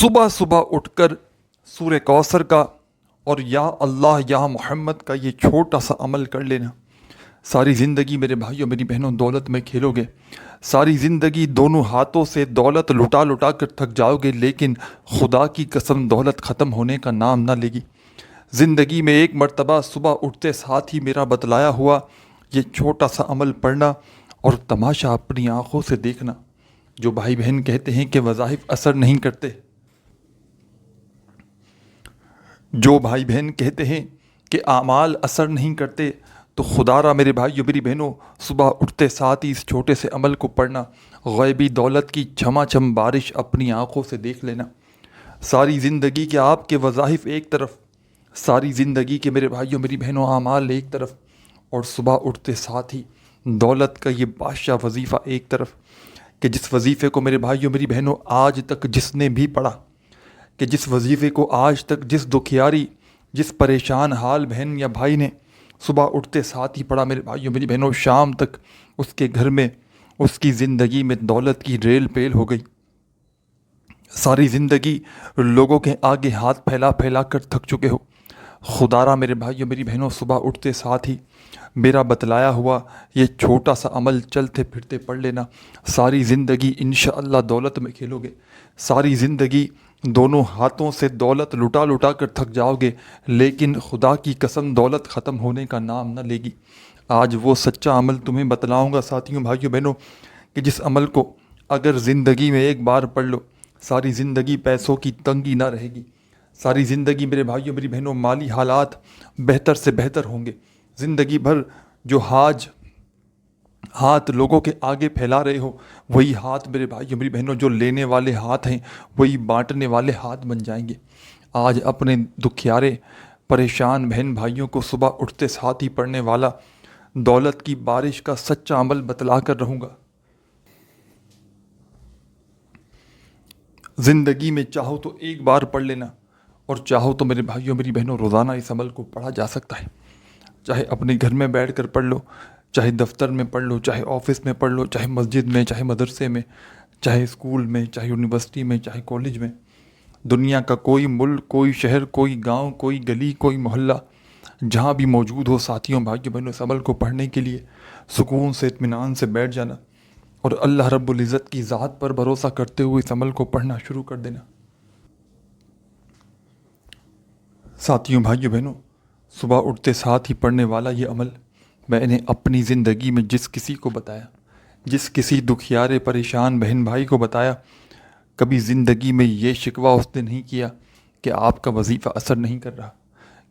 صبح صبح اٹھ کر سورہ کوثر کا اور یا اللہ یا محمد کا یہ چھوٹا سا عمل کر لینا، ساری زندگی میرے بھائیوں میری بہنوں دولت میں کھیلو گے، ساری زندگی دونوں ہاتھوں سے دولت لٹا لٹا کر تھک جاؤ گے، لیکن خدا کی قسم دولت ختم ہونے کا نام نہ لے گی۔ زندگی میں ایک مرتبہ صبح اٹھتے ساتھ ہی میرا بتلایا ہوا یہ چھوٹا سا عمل پڑھنا اور تماشا اپنی آنکھوں سے دیکھنا۔ جو بھائی بہن کہتے ہیں کہ وظائف اثر نہیں کرتے، جو بھائی بہن کہتے ہیں کہ اعمال اثر نہیں کرتے، تو خدا را میرے بھائیو میری بہنوں صبح اٹھتے ساتھ ہی اس چھوٹے سے عمل کو پڑھنا، غیبی دولت کی چھما چھم بارش اپنی آنکھوں سے دیکھ لینا۔ ساری زندگی کے آپ کے وظائف ایک طرف، ساری زندگی کے میرے بھائیو میری بہنوں اعمال ایک طرف، اور صبح اٹھتے ساتھ ہی دولت کا یہ بادشاہ وظیفہ ایک طرف، کہ جس وظیفے کو میرے بھائیو میری بہنوں آج تک جس نے بھی پڑھا، کہ جس وظیفے کو آج تک جس دکھیاری جس پریشان حال بہن یا بھائی نے صبح اٹھتے ساتھ ہی پڑھا، میرے بھائیو میری بہنوں شام تک اس کے گھر میں اس کی زندگی میں دولت کی ریل پیل ہو گئی۔ ساری زندگی لوگوں کے آگے ہاتھ پھیلا پھیلا کر تھک چکے ہو، خدا را میرے بھائیو میری بہنوں صبح اٹھتے ساتھ ہی میرا بتلایا ہوا یہ چھوٹا سا عمل چلتے پھرتے پڑھ لینا، ساری زندگی انشاءاللہ دولت میں کھیلو گے، ساری زندگی دونوں ہاتھوں سے دولت لٹا لٹا کر تھک جاؤ گے، لیکن خدا کی قسم دولت ختم ہونے کا نام نہ لے گی۔ آج وہ سچا عمل تمہیں بتلاؤں گا ساتھیوں بھائیوں بہنوں، کہ جس عمل کو اگر زندگی میں ایک بار پڑھ لو، ساری زندگی پیسوں کی تنگی نہ رہے گی، ساری زندگی میرے بھائیوں میری بہنوں مالی حالات بہتر سے بہتر ہوں گے، زندگی بھر جو ہاتھ لوگوں کے آگے پھیلا رہے ہو، وہی ہاتھ میرے بھائیوں میری بہنوں جو لینے والے ہاتھ ہیں وہی بانٹنے والے ہاتھ بن جائیں گے۔ آج اپنے دکھیارے پریشان بہن بھائیوں کو صبح اٹھتے ساتھ ہی پڑھنے والا دولت کی بارش کا سچا عمل بتلا کر رہوں گا۔ زندگی میں چاہو تو ایک بار پڑھ لینا، اور چاہو تو میرے بھائیوں میری بہنوں روزانہ اس عمل کو پڑھا جا سکتا ہے، چاہے اپنے گھر میں بیٹھ کر پڑھ لو، چاہے دفتر میں پڑھ لو، چاہے آفس میں پڑھ لو، چاہے مسجد میں، چاہے مدرسے میں، چاہے اسکول میں، چاہے یونیورسٹی میں، چاہے کالج میں، دنیا کا کوئی ملک، کوئی شہر، کوئی گاؤں، کوئی گلی، کوئی محلہ، جہاں بھی موجود ہو ساتھیوں بھائیوں بہنوں اس عمل کو پڑھنے کے لیے سکون سے اطمینان سے بیٹھ جانا، اور اللہ رب العزت کی ذات پر بھروسہ کرتے ہوئے اس عمل کو پڑھنا شروع کر دینا۔ ساتھیوں بھائیوں بہنوں صبح اٹھتے ساتھ ہی پڑھنے والا یہ عمل میں نے اپنی زندگی میں جس کسی کو بتایا، جس کسی دکھیارے پریشان بہن بھائی کو بتایا، کبھی زندگی میں یہ شکوہ اس نے نہیں کیا کہ آپ کا وظیفہ اثر نہیں کر رہا،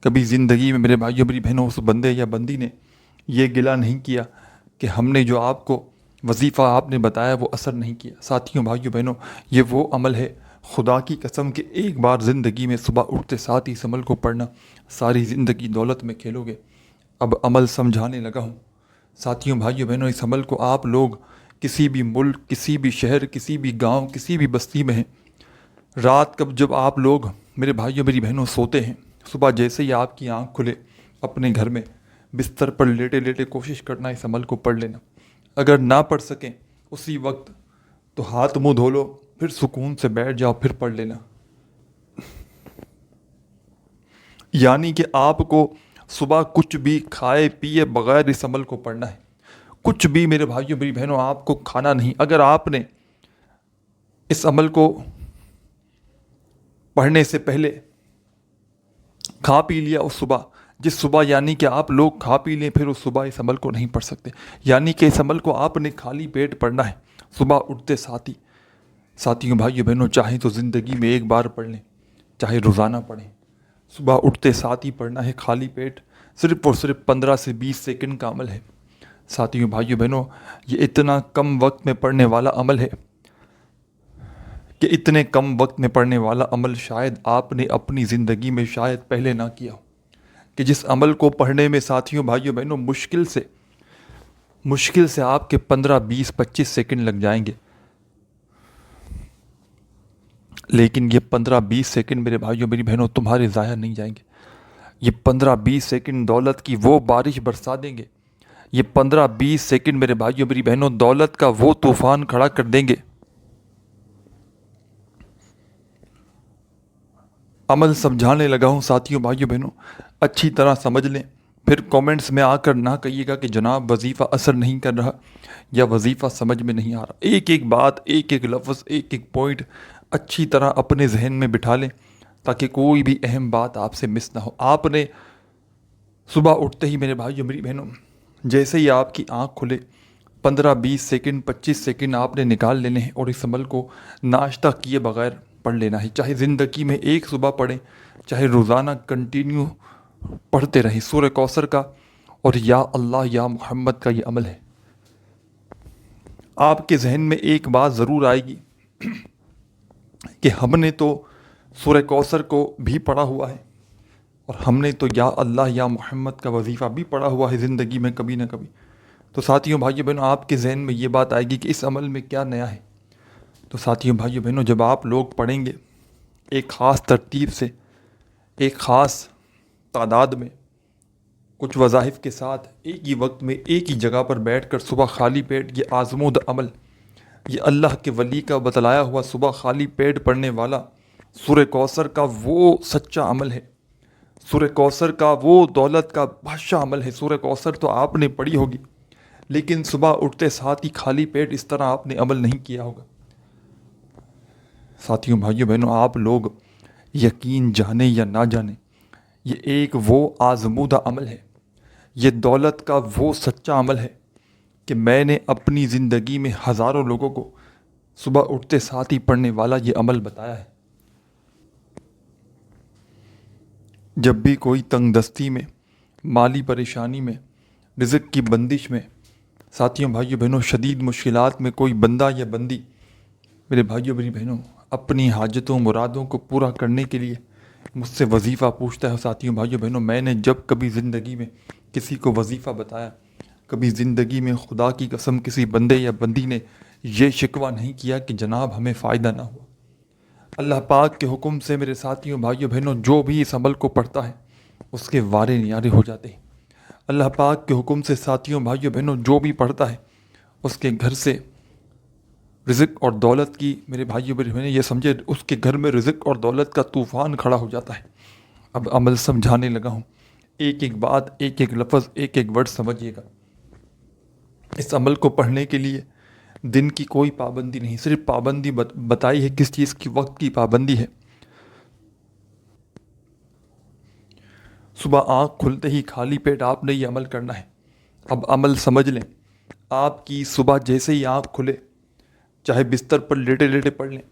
کبھی زندگی میں میرے بھائیوں میری بہنوں اس بندے یا بندی نے یہ گلہ نہیں کیا کہ ہم نے جو آپ کو وظیفہ آپ نے بتایا وہ اثر نہیں کیا۔ ساتھیوں بھائیوں بہنوں یہ وہ عمل ہے، خدا کی قسم کہ ایک بار زندگی میں صبح اٹھتے ساتھ ہی اس عمل کو پڑھنا، ساری زندگی دولت میں کھیلو گے۔ اب عمل سمجھانے لگا ہوں ساتھیوں بھائیوں بہنوں، اس عمل کو آپ لوگ کسی بھی ملک، کسی بھی شہر، کسی بھی گاؤں، کسی بھی بستی میں ہیں، رات کب جب آپ لوگ میرے بھائیوں میری بہنوں سوتے ہیں، صبح جیسے ہی آپ کی آنکھ کھلے اپنے گھر میں بستر پر لیٹے لیٹے کوشش کرنا اس عمل کو پڑھ لینا، اگر نہ پڑھ سکیں اسی وقت تو ہاتھ منہ دھو لو، پھر سکون سے بیٹھ جاؤ، پھر پڑھ لینا۔ یعنی کہ آپ کو صبح کچھ بھی کھائے پیے بغیر اس عمل کو پڑھنا ہے، کچھ بھی میرے بھائیوں میری بہنوں آپ کو کھانا نہیں۔ اگر آپ نے اس عمل کو پڑھنے سے پہلے کھا پی لیا اس صبح، جس صبح یعنی کہ آپ لوگ کھا پی لیں، پھر اس صبح اس عمل کو نہیں پڑھ سکتے، یعنی کہ اس عمل کو آپ نے خالی پیٹ پڑھنا ہے صبح اٹھتے ساتھ ہی۔ ساتھیوں بھائیوں بہنوں چاہیں تو زندگی میں ایک بار پڑھ لیں، چاہے روزانہ پڑھیں، صبح اٹھتے ساتھ ہی پڑھنا ہے خالی پیٹ، صرف اور صرف 15 سے 20 سیکنڈ کا عمل ہے۔ ساتھیوں بھائیوں بہنوں یہ اتنا کم وقت میں پڑھنے والا عمل ہے کہ اتنے کم وقت میں پڑھنے والا عمل شاید آپ نے اپنی زندگی میں شاید پہلے نہ کیا ہو، کہ جس عمل کو پڑھنے میں ساتھیوں بھائیوں بہنوں مشکل سے آپ کے 15 20 25 سیکنڈ لگ جائیں گے، لیکن یہ 15 20 سیکنڈ میرے بھائیوں میری بہنوں تمہارے ضائع نہیں جائیں گے۔ یہ 15 20 سیکنڈ دولت کی وہ بارش برسا دیں گے، یہ 15 20 سیکنڈ میرے بھائیوں میری بہنوں دولت کا وہ طوفان کھڑا کر دیں گے عمل سمجھانے لگا ہوں ساتھیوں بھائیوں بہنوں، اچھی طرح سمجھ لیں، پھر کومنٹس میں آ کر نہ کہیے گا کہ جناب وظیفہ اثر نہیں کر رہا یا وظیفہ سمجھ میں نہیں آ رہا۔ ایک ایک بات، ایک ایک لفظ، ایک ایک پوائنٹ اچھی طرح اپنے ذہن میں بٹھا لیں تاکہ کوئی بھی اہم بات آپ سے مس نہ ہو۔ آپ نے صبح اٹھتے ہی میرے بھائیوں میری بہنوں، جیسے ہی آپ کی آنکھ کھلے 15-20 سیکنڈ 25 سیکنڈ آپ نے نکال لینے ہیں اور اس عمل کو ناشتہ کیے بغیر پڑھ لینا ہے۔ چاہے زندگی میں ایک صبح پڑھیں، چاہے روزانہ کنٹینیو پڑھتے رہیں سورہ کوثر کا اور یا اللہ یا محمد کا یہ عمل ہے۔ آپ کے ذہن میں ایک بات ضرور آئے گی کہ ہم نے تو سورہ کوثر کو بھی پڑھا ہوا ہے اور ہم نے تو یا اللہ یا محمد کا وظیفہ بھی پڑھا ہوا ہے زندگی میں کبھی نہ کبھی۔ تو ساتھیوں بھائیوں بہنوں، آپ کے ذہن میں یہ بات آئے گی کہ اس عمل میں کیا نیا ہے۔ تو ساتھیوں بھائیوں بہنوں، جب آپ لوگ پڑھیں گے ایک خاص ترتیب سے، ایک خاص تعداد میں، کچھ وظائف کے ساتھ، ایک ہی وقت میں ایک ہی جگہ پر بیٹھ کر صبح خالی پیٹ یہ آزمود عمل، یہ اللہ کے ولی کا بتلایا ہوا صبح خالی پیٹ پڑھنے والا سورہ کوثر کا وہ سچا عمل ہے، سورہ کوثر کا وہ دولت کا بادشاہ عمل ہے۔ سورہ کوثر تو آپ نے پڑھی ہوگی لیکن صبح اٹھتے ساتھ ہی خالی پیٹ اس طرح آپ نے عمل نہیں کیا ہوگا۔ ساتھیوں بھائیوں بہنوں، آپ لوگ یقین جانیں یا نہ جانیں، یہ ایک وہ آزمودہ عمل ہے، یہ دولت کا وہ سچا عمل ہے کہ میں نے اپنی زندگی میں ہزاروں لوگوں کو صبح اٹھتے ساتھ ہی پڑھنے والا یہ عمل بتایا ہے۔ جب بھی کوئی تنگ دستی میں، مالی پریشانی میں، رزق کی بندش میں، ساتھیوں بھائیوں بہنوں شدید مشکلات میں کوئی بندہ یا بندی میرے بھائیوں میری بہنوں اپنی حاجتوں مرادوں کو پورا کرنے کے لیے مجھ سے وظیفہ پوچھتا ہے۔ ساتھیوں بھائیوں بہنوں، میں نے جب کبھی زندگی میں کسی کو وظیفہ بتایا، کبھی زندگی میں خدا کی قسم کسی بندے یا بندی نے یہ شکوہ نہیں کیا کہ جناب ہمیں فائدہ نہ ہوا۔ اللہ پاک کے حکم سے میرے ساتھیوں بھائیوں بہنوں جو بھی اس عمل کو پڑھتا ہے اس کے وارے نیارے ہو جاتے ہیں۔ اللہ پاک کے حکم سے ساتھیوں بھائیوں بہنوں جو بھی پڑھتا ہے اس کے گھر سے رزق اور دولت کی، میرے بھائیوں بہنوں یہ سمجھے، اس کے گھر میں رزق اور دولت کا طوفان کھڑا ہو جاتا ہے۔ اب عمل سمجھانے لگا ہوں، ایک ایک بات، ایک ایک لفظ، ایک ایک ورڈ سمجھیے گا۔ اس عمل کو پڑھنے کے لیے دن کی کوئی پابندی نہیں، صرف پابندی بتائی ہے کس چیز کی، وقت کی پابندی ہے۔ صبح آنکھ کھلتے ہی خالی پیٹ آپ نے یہ عمل کرنا ہے۔ اب عمل سمجھ لیں، آپ کی صبح جیسے ہی آنکھ کھلے، چاہے بستر پر لیٹے لیٹے پڑھ لیں،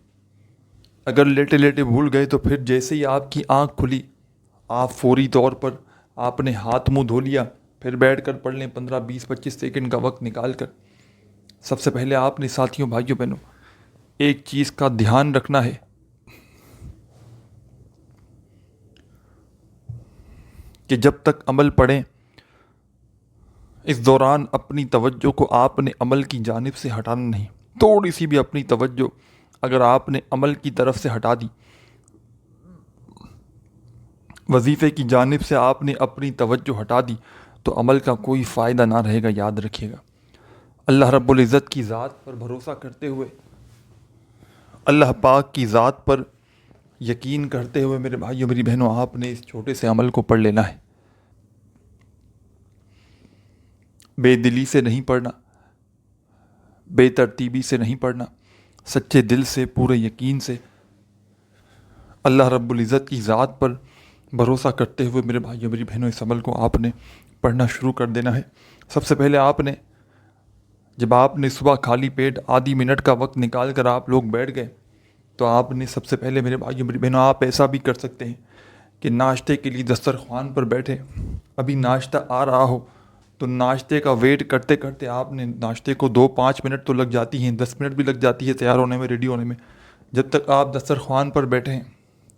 اگر لیٹے لیٹے بھول گئے تو پھر جیسے ہی آپ کی آنکھ کھلی آپ فوری طور پر آپ نے ہاتھ منہ دھو لیا، پھر بیٹھ کر پڑھ لیں 15-20-25 سیکنڈ کا وقت نکال کر۔ سب سے پہلے آپ نے ساتھیوں بھائیوں بہنوں ایک چیز کا دھیان رکھنا ہے کہ جب تک عمل پڑھیں اس دوران اپنی توجہ کو آپ نے عمل کی جانب سے ہٹانا نہیں۔ تھوڑی سی بھی اپنی توجہ اگر آپ نے عمل کی طرف سے ہٹا دی، وظیفے کی جانب سے آپ نے اپنی توجہ ہٹا دی تو عمل کا کوئی فائدہ نہ رہے گا۔ یاد رکھیے گا، اللہ رب العزت کی ذات پر بھروسہ کرتے ہوئے، اللہ پاک کی ذات پر یقین کرتے ہوئے میرے بھائیوں میری بہنوں آپ نے اس چھوٹے سے عمل کو پڑھ لینا ہے۔ بے دلی سے نہیں پڑھنا، بے ترتیبی سے نہیں پڑھنا، سچے دل سے، پورے یقین سے، اللہ رب العزت کی ذات پر بھروسہ کرتے ہوئے میرے بھائیوں میری بہنوں اس عمل کو آپ نے پڑھنا شروع کر دینا ہے۔ سب سے پہلے جب آپ نے صبح خالی پیٹ آدھی منٹ کا وقت نکال کر آپ لوگ بیٹھ گئے تو آپ نے سب سے پہلے میرے بھائیوں میری بہنوں آپ ایسا بھی کر سکتے ہیں کہ ناشتے کے لیے دسترخوان پر بیٹھے، ابھی ناشتہ آ رہا ہو تو ناشتے کا ویٹ کرتے کرتے آپ نے ناشتے کو 2-5 منٹ تو لگ جاتی ہیں، 10 منٹ بھی لگ جاتی ہے تیار ہونے میں، ریڈی ہونے میں۔ جب تک آپ دسترخوان پر بیٹھے ہیں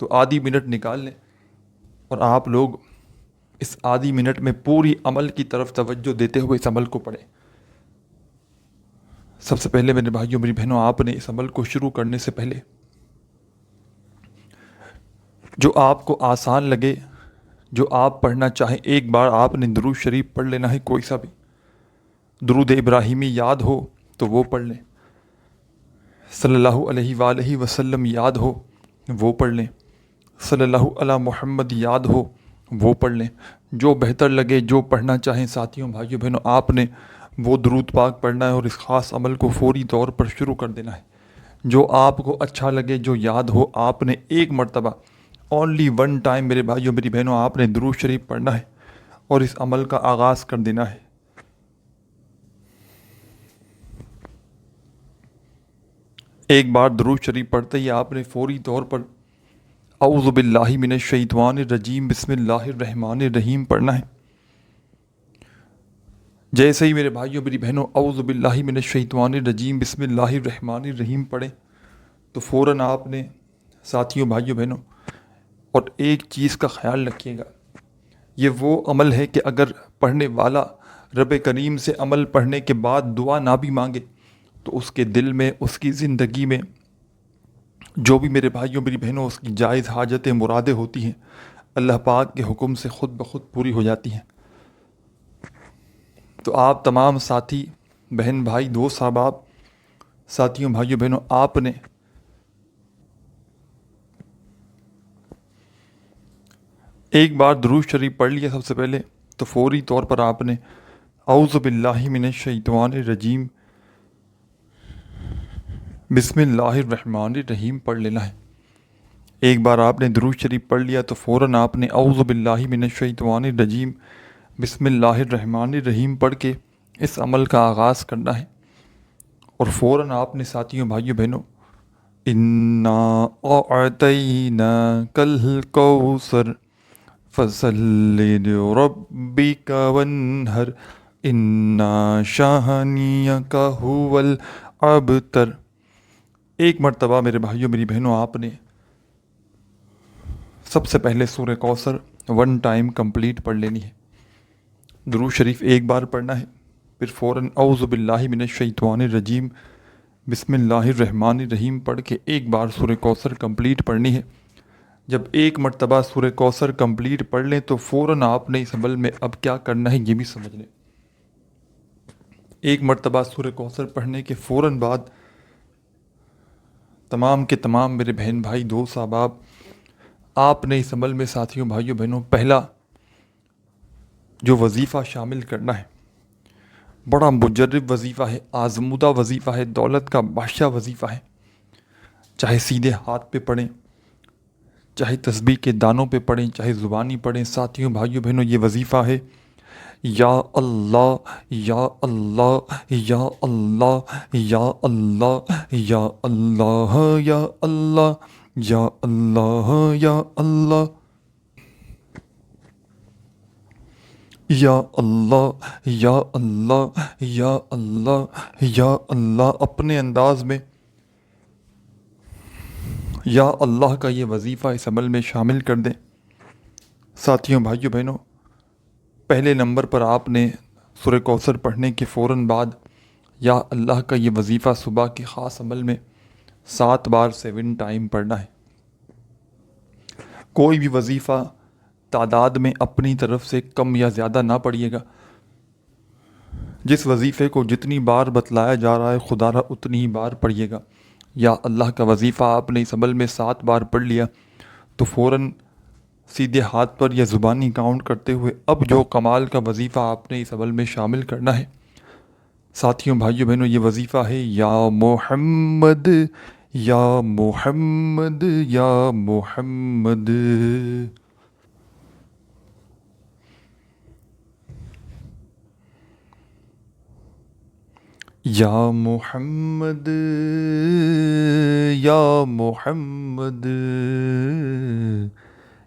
تو آدھی منٹ نکال لیں اور آپ لوگ اس آدھی منٹ میں پوری عمل کی طرف توجہ دیتے ہوئے اس عمل کو پڑھیں۔ سب سے پہلے میرے بھائیوں میری بہنوں آپ نے اس عمل کو شروع کرنے سے پہلے جو آپ کو آسان لگے، جو آپ پڑھنا چاہیں، ایک بار آپ نے درود شریف پڑھ لینا ہے، کوئی سا بھی درود ابراہیمی یاد ہو تو وہ پڑھ لیں، صلی اللہ علیہ وآلہ وسلم یاد ہو وہ پڑھ لیں، صلی اللہ علی محمد یاد ہو وہ پڑھ لیں. جو بہتر لگے، جو پڑھنا چاہیں ساتھیوں بھائیوں بہنوں، آپ نے وہ درود پاک پڑھنا ہے اور اس خاص عمل کو فوری طور پر شروع کر دینا ہے. جو آپ کو اچھا لگے، جو یاد ہو، آپ نے ایک مرتبہ اونلی ون ٹائم میرے بھائیوں میری بہنوں آپ نے درود شریف پڑھنا ہے اور اس عمل کا آغاز کر دینا ہے. ایک بار درود شریف پڑھتے ہی آپ نے فوری طور پر اعوذ باللہ من الشیطان الرجیم بسم اللہ الرحمن الرحیم پڑھنا ہے. جیسے ہی میرے بھائیوں میری بہنوں اعوذ باللہ من الشیطان الرجیم بسم اللہ الرحمن الرحیم پڑھیں تو فوراً آپ نے ساتھیوں بھائیوں بہنوں، اور ایک چیز کا خیال رکھیے گا، یہ وہ عمل ہے کہ اگر پڑھنے والا رب کریم سے عمل پڑھنے کے بعد دعا نہ بھی مانگے تو اس کے دل میں، اس کی زندگی میں جو بھی میرے بھائیوں میری بہنوں اس کی جائز حاجتیں مرادیں ہوتی ہیں اللہ پاک کے حکم سے خود بخود پوری ہو جاتی ہیں. تو آپ تمام ساتھی بہن بھائی دوست احباب ساتھیوں بھائیوں بہنوں، آپ نے ایک بار درود شریف پڑھ لیا سب سے پہلے تو فوری طور پر آپ نے اعوذ باللہ من الشیطان الرجیم بسم اللہ الرحمن الرحیم پڑھ لینا ہے. ایک بار آپ نے درود شریف پڑھ لیا تو فوراً آپ نے اعوذ باللہ من الشیطان الرجیم بسم اللہ الرحمن الرحیم پڑھ کے اس عمل کا آغاز کرنا ہے. اور فوراً آپ نے ساتھیوں بھائیوں بہنوں انا اعطیناک الکوثر فصل لربک وانہر انا شانیک ھو الابتر. ایک مرتبہ میرے بھائیوں میری بہنوں آپ نے سب سے پہلے سورہ کوثر ون ٹائم کمپلیٹ پڑھ لینی ہے. درود شریف ایک بار پڑھنا ہے، پھر فوراً اعوذ باللہ من الشیطان الرجیم بسم اللہ الرحمن الرحیم پڑھ کے ایک بار سورہ کوثر کمپلیٹ پڑھنی ہے. جب ایک مرتبہ سورہ کوثر کمپلیٹ پڑھ لیں تو فوراً آپ نے اس عمل میں اب کیا کرنا ہے یہ بھی سمجھ لیں. ایک مرتبہ سورہ کوثر پڑھنے کے فوراً بعد تمام کے تمام میرے بہن بھائی دوست احباب آپ نے اس عمل میں ساتھیوں بھائیوں بہنوں پہلا جو وظیفہ شامل کرنا ہے، بڑا مجرب وظیفہ ہے، آزمودہ وظیفہ ہے، دولت کا بادشاہ وظیفہ ہے. چاہے سیدھے ہاتھ پہ پڑھیں، چاہے تسبیح کے دانوں پہ پڑھیں، چاہے زبانی پڑھیں، ساتھیوں بھائیوں بہنوں یہ وظیفہ ہے یا اللہ یا اللہ یا اللہ یا اللہ یا اللہ یا اللہ یا اللہ یا اللہ یا اللہ یا اللہ یا اللہ یا اللہ. اپنے انداز میں یا اللہ کا یہ وظیفہ اس عمل میں شامل کر دیں. ساتھیوں بھائیوں بہنوں پہلے نمبر پر آپ نے سورہ کوثر پڑھنے کے فوراً بعد یا اللہ کا یہ وظیفہ صبح کے خاص عمل میں 7 بار 7 ٹائم پڑھنا ہے. کوئی بھی وظیفہ تعداد میں اپنی طرف سے کم یا زیادہ نہ پڑھیے گا. جس وظیفے کو جتنی بار بتلایا جا رہا ہے خدا را اتنی ہی بار پڑھیے گا. یا اللہ کا وظیفہ آپ نے اس عمل میں 7 بار پڑھ لیا تو فوراً سیدھے ہاتھ پر یا زبانی کاؤنٹ کرتے ہوئے اب جو کمال کا وظیفہ آپ نے اس عمل میں شامل کرنا ہے ساتھیوں بھائیوں بہنوں یہ وظیفہ ہے یا محمد یا محمد یا محمد. یا محمد یا محمد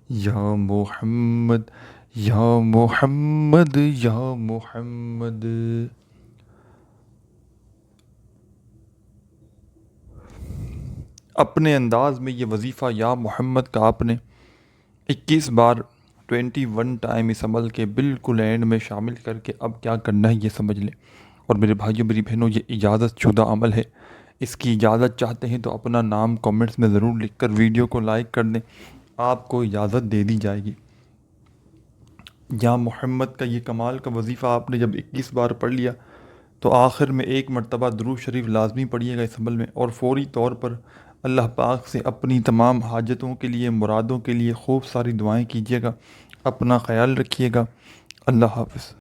یا محمد یا محمد یا محمد. اپنے انداز میں یہ وظیفہ یا محمد کا آپ نے 21 بار 21 ٹائم اس عمل کے بالکل اینڈ میں شامل کر کے اب کیا کرنا ہے یہ سمجھ لیں. اور میرے بھائیوں میری بہنوں یہ اجازت شدہ عمل ہے، اس کی اجازت چاہتے ہیں تو اپنا نام کامنٹس میں ضرور لکھ کر ویڈیو کو لائک کر دیں، آپ کو اجازت دے دی جائے گی. یا محمد کا یہ کمال کا وظیفہ آپ نے جب 21 بار پڑھ لیا تو آخر میں ایک مرتبہ درود شریف لازمی پڑھیے گا اس عمل میں، اور فوری طور پر اللہ پاک سے اپنی تمام حاجتوں کے لیے، مرادوں کے لیے خوب ساری دعائیں کیجیے گا۔ اپنا خیال رکھیے گا۔ اللہ حافظ۔